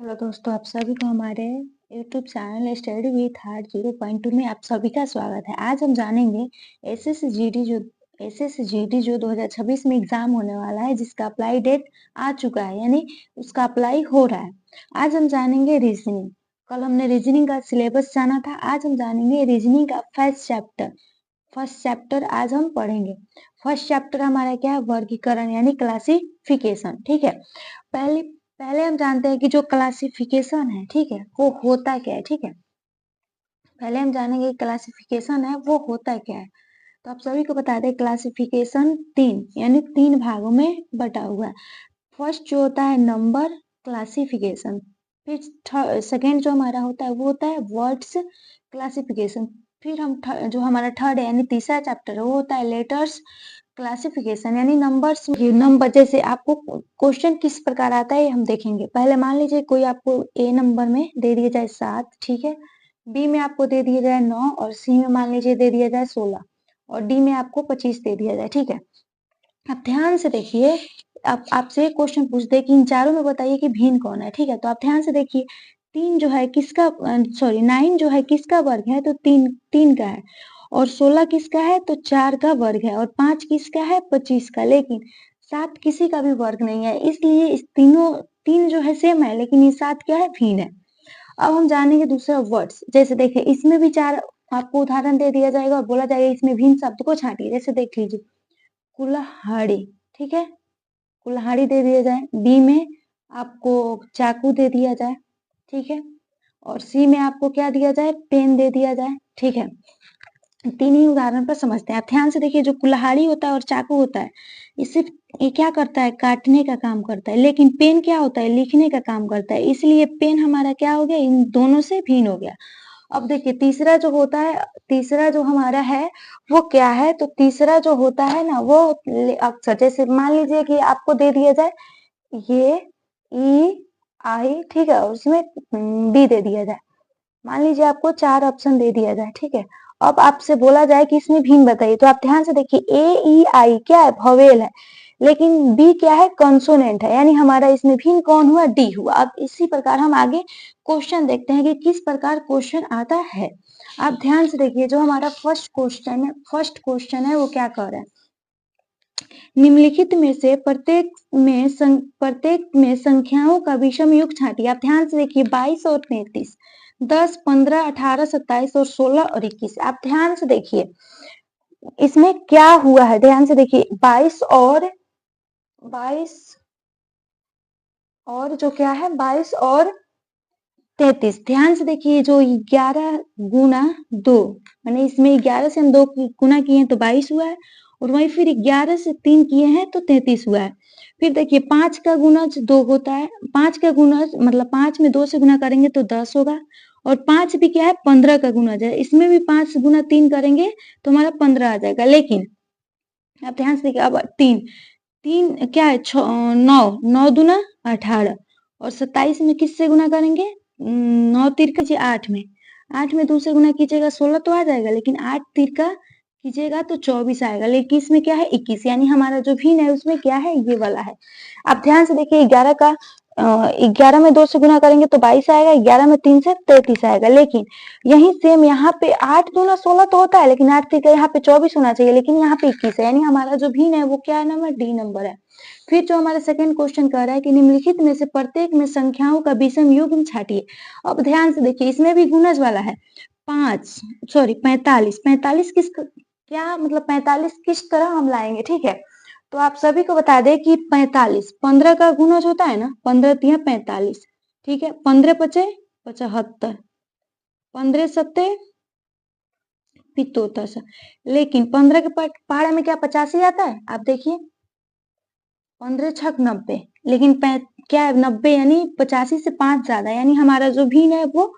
Hello दोस्तों, आप सभी को हमारे YouTube channel study with heart 0.2 में आप सभी का स्वागत है। आज हम जानेंगे एसएसजीडी जो 2026 में एग्जाम होने वाला है, जिसका अप्लाई डेट आ चुका है, यानी उसका अप्लाई हो रहा है। आज हम जानेंगे रीजनिंग। कल हमने रीजनिंग का सिलेबस जाना था, आज हम जानेंगे रीजनिंग का फर्स्ट चैप्टर आज हम पढ़ेंगे। फर्स्ट चैप्टर हमारा क्या है? वर्गीकरण यानी क्लासिफिकेशन। ठीक है, पहले पहले हम जानते हैं कि जो क्लासिफिकेशन है, ठीक है, वो होता क्या है। ठीक है, पहले हम जानेंगे क्लासिफिकेशन है वो होता क्या है। तो आप सभी को बता दें, क्लासिफिकेशन यानी तीन भागों में बटा हुआ है। फर्स्ट जो होता है नंबर क्लासिफिकेशन, फिर सेकेंड जो हमारा होता है वो होता है वर्ड्स क्लासिफिकेशन, फिर हम जो हमारा थर्ड है यानी तीसरा चैप्टर है वो होता है लेटर्स क्लासिफिकेशन यानी नंबर्स। नंबर जैसे आपको क्वेश्चन किस प्रकार आता है ये हम देखेंगे। पहले मान लीजिए कोई आपको ए नंबर में दे दिया जाए 7, ठीक है, बी में आपको दे दिया जाए 9 और सी में मान लीजिए दे दिया जाए 16 और डी में आपको 25 दे दिया जाए। ठीक है, आप ध्यान से देखिए, आपसे क्वेश्चन पूछ दे कि इन चारों में बताइए कि भिन्न कौन है। ठीक है, तो आप ध्यान से देखिए, 3 जो है किसका, सॉरी 9 जो है किसका वर्ग है, तो 3 का है, और 16 किसका है, तो 4 का वर्ग है, और 5 किसका है, 25 का। लेकिन 7 किसी का भी वर्ग नहीं है, इसलिए इस तीन जो है सेम है, लेकिन ये 7 क्या है, भिन्न है। अब हम जानेंगे दूसरा वर्ड्स। जैसे देखिए, इसमें भी 4 आपको उदाहरण दे दिया जाएगा और बोला जाएगा इसमें भिन्न शब्द को छांटिए। जैसे देख लीजिए, कुल्हाड़ी, ठीक है, कुल्हाड़ी दे दिया जाए। बी में आपको चाकू दे दिया जाए, ठीक है, और सी में आपको क्या दिया जाए, पेन दे दिया जाए। ठीक है, तीन ही उदाहरण पर समझते हैं। आप ध्यान से देखिए, जो कुल्हाड़ी होता है और चाकू होता है, ये क्या करता है, काटने का काम करता है, लेकिन पेन क्या होता है, लिखने का काम करता है, इसलिए पेन हमारा क्या हो गया, इन दोनों से भिन्न हो गया। अब देखिए, तीसरा जो हमारा है वो क्या है, तो तीसरा जो होता है ना वो अक्षर। जैसे मान लीजिए कि आपको दे दिया जाए ये ई आई, ठीक है, और उसमें बी दे दिया जाए। मान लीजिए आपको 4 ऑप्शन दे दिया जाए, ठीक है, अब आपसे बोला जाए कि इसमें भिन्न बताइए। तो आप ध्यान से देखिए, ए ई आई क्या है, वोवेल है, लेकिन बी क्या है, कंसोनेंट है, यानी हमारा इसमें भिन्न कौन हुआ, डी हुआ। अब इसी प्रकार हम आगे क्वेश्चन देखते हैं कि किस प्रकार क्वेश्चन आता है। आप ध्यान से देखिए, जो हमारा फर्स्ट क्वेश्चन है वो क्या कह रहा है, निम्नलिखित में से प्रत्येक में संख्याओं का विषम योग छांटिए। आप ध्यान से देखिए, 22 और 33, 10, 15, 18, 27 और 16 और 21। आप ध्यान से देखिए इसमें क्या हुआ है, ध्यान से देखिए, 22 और जो क्या है, 22 और 33। ध्यान से देखिए, जो 11 गुना 2, मैंने इसमें 11 से हम 2 गुना किए हैं तो 22 हुआ है, और वहीं फिर 11 से 3 किए हैं तो 33 हुआ है। फिर देखिए, 5 का गुणज 2 होता है, 5 का गुणज मतलब 5 में 2 से गुना करेंगे तो 10 होगा, और 5 भी क्या है, 15 का गुणज है, इसमें भी 5 गुना 3 करेंगे तो हमारा 15 आ जाएगा। लेकिन आप ध्यान से देखिए, अब तीन क्या है, 9 दूना 18, और 27 में किससे गुना करेंगे, 9 तिरका 8 में, 8 में 2 से गुना कीजिएगा 16 तो आ जाएगा, लेकिन 8 तिरका कीजिएगा तो 24 आएगा, लेकिन इसमें क्या है, 21, यानी हमारा जो भिन्न है उसमें क्या है, ये वाला है। आप ध्यान से देखिए, 11 में 2 से गुना करेंगे तो 22 आएगा, 11 में 3 से 33 आएगा। लेकिन यही सेम यहाँ पे 8 दूना 16 तो होता है, लेकिन 8 तिरका यहाँ पे 24 होना चाहिए, लेकिन यहाँ पे 21 है, यानी हमारा जो भिन्न है वो क्या है, नंबर डी नंबर है। फिर जो हमारा सेकंड क्वेश्चन कह रहा है कि निम्नलिखित में से प्रत्येक में संख्याओं का विषम युग्म छांटिए। अब ध्यान से देखिए, इसमें भी गुणज वाला है, 45 क्या मतलब 45 किस तरह हम लाएंगे। ठीक है, तो आप सभी को बता दें कि 45 15 का गुणज होता है ना, 15 तिया 45, ठीक है, 15 पचे 75, 15 सत्ते पितोतर, लेकिन 15 के पहाड़े में क्या 85 आता है, आप देखिए, 15 छक 90, लेकिन क्या है 90, यानी 85 से 5 ज्यादा, यानी हमारा जो भिन्न है वो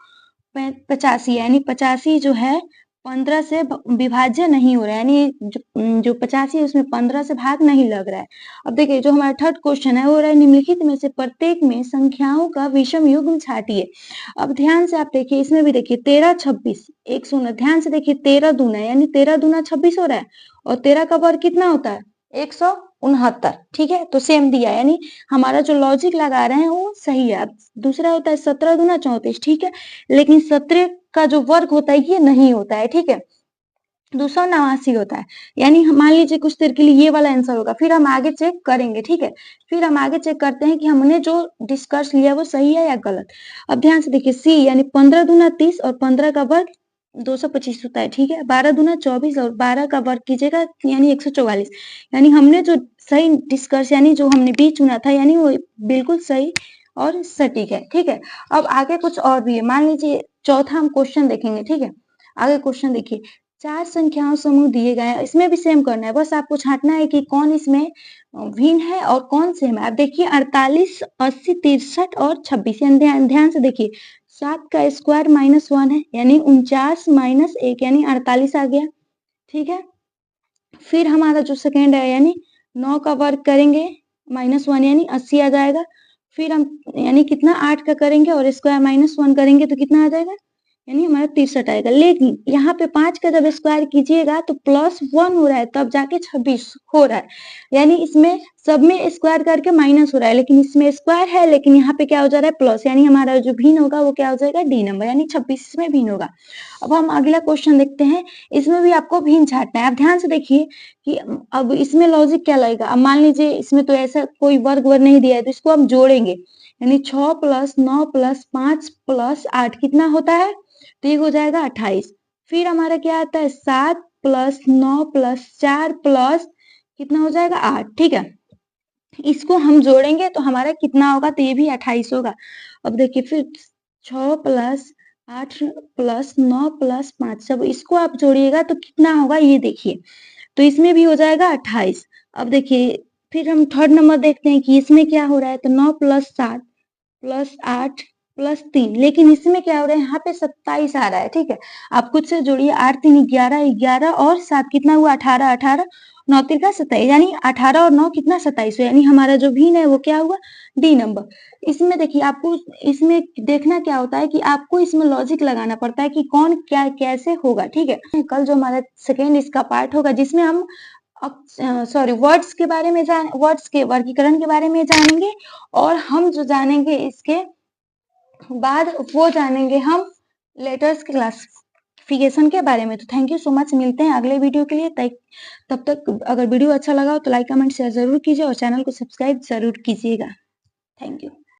85, यानी 85 जो है 15 से विभाज्य नहीं हो रहा है, यानी जो 85 है उसमें 15 से भाग नहीं लग रहा है। अब देखिए, जो हमारा थर्ड क्वेश्चन है वो रहा है, निम्नलिखित में से प्रत्येक में संख्याओं का विषम युग्म छांटिए। अब ध्यान से आप देखिए, इसमें भी देखिए 13 26 100, ध्यान से देखिए 13 दूना यानी 13 दूना 26 हो रहा है, और 13 का वर्ग कितना होता है, 100, 69, ठीक है, तो सेम दिया, यानी हमारा जो लॉजिक लगा रहे हैं वो सही है। अब दूसरा होता है 17 दूना 34, ठीक है, लेकिन 17 का जो वर्ग होता है ये नहीं होता है, ठीक है, 289 होता है। यानी मान लीजिए कुछ देर के लिए ये वाला आंसर होगा, फिर हम आगे चेक करेंगे, ठीक है, फिर हम आगे चेक करते हैं कि हमने जो डिस्कस लिया वो सही है या गलत। अब ध्यान से देखिए, सी यानी 15 दूना 30 और 15 का वर्ग 225 होता है, ठीक है, 12 दूना 24 और 12 का वर्ग कीजिएगा यानी 144। यानी हमने जो सही डिस्कस यानी जो हमने बी चुना था यानी वो बिल्कुल सही और सटीक है, ठीक है। अब आगे कुछ और भी है, मान लीजिए चौथा हम क्वेश्चन देखेंगे, ठीक है। आगे क्वेश्चन देखिए, 4 संख्याओं समूह दिए गए हैं, इसमें भी सेम करना है, बस आपको छांटना है कि कौन इसमें भिन्न है और कौन सेम है। आप देखिए 48, 80, 63 और 26, ध्यान से देखिए, 7 का स्क्वायर -1 है यानी 49 माइनस 1 यानी 48 आ गया, ठीक है। फिर हमारा जो सेकेंड है यानी 9 का वर्ग करेंगे -1 यानी 80 आ जाएगा। फिर हम यानी कितना 8 का करेंगे और स्क्वायर -1 करेंगे तो कितना आ जाएगा, यानी हमारा 63 आएगा। लेकिन यहाँ पे 5 का जब स्क्वायर कीजिएगा तो +1 हो रहा है, तब जाके 26 हो रहा है। यानी इसमें सब में स्क्वायर करके माइनस हो रहा है, लेकिन इसमें स्क्वायर है लेकिन यहाँ पे क्या हो जा रहा है प्लस, यानी हमारा जो भिन्न होगा वो क्या हो जाएगा डी नंबर, यानी 26 में भिन्न होगा। अब हम अगला क्वेश्चन देखते हैं, इसमें भी आपको भिन्न छांटना है। आप ध्यान से देखिए कि अब इसमें लॉजिक क्या लगेगा। अब मान लीजिए इसमें तो ऐसा कोई वर्ग नहीं दिया है, तो इसको हम जोड़ेंगे, यानी 6 + 9 + 5 + 8 कितना होता है, तो ये हो जाएगा 28। फिर हमारा क्या आता है 7 + 9 + 4 प्लस कितना हो जाएगा 8, ठीक है। इसको हम जोड़ेंगे तो हमारा कितना होगा, तो ये भी 28 होगा। अब देखिए फिर 6 + 8 + 9 + 5, जब इसको आप जोड़िएगा तो कितना होगा ये देखिए, तो इसमें भी हो जाएगा 28। अब देखिए फिर हम थर्ड नंबर देखते हैं कि इसमें क्या हो रहा है, तो 9 + 7 + 8 + 3, लेकिन इसमें क्या हो रहा है यहाँ पे 27 आ रहा है, ठीक है। आप खुद से जोड़िए, 8 × 3 = 11, 11 और 7 कितना हुआ 18, 18 9 × 3 = 27, यानी 18 और 9 कितना 27, यानी हमारा जो भिन्न है वो क्या हुआ डी नंबर। इसमें देखिए आपको इसमें देखना क्या होता है कि आपको इसमें लॉजिक लगाना पड़ता है कि कौन क्या कैसे होगा, ठीक है। कल जो हमारा सेकेंड इसका पार्ट होगा जिसमें हम वर्ड्स के बारे में वर्ड्स के वर्गीकरण के बारे में जानेंगे, और हम जो जानेंगे इसके बाद वो जानेंगे हम लेटर्स के क्लासिफिकेशन के बारे में। तो थैंक यू सो मच, मिलते हैं अगले वीडियो के लिए। तब तक अगर वीडियो अच्छा लगा हो तो लाइक कमेंट शेयर जरूर कीजिए और चैनल को सब्सक्राइब जरूर कीजिएगा। Thank you.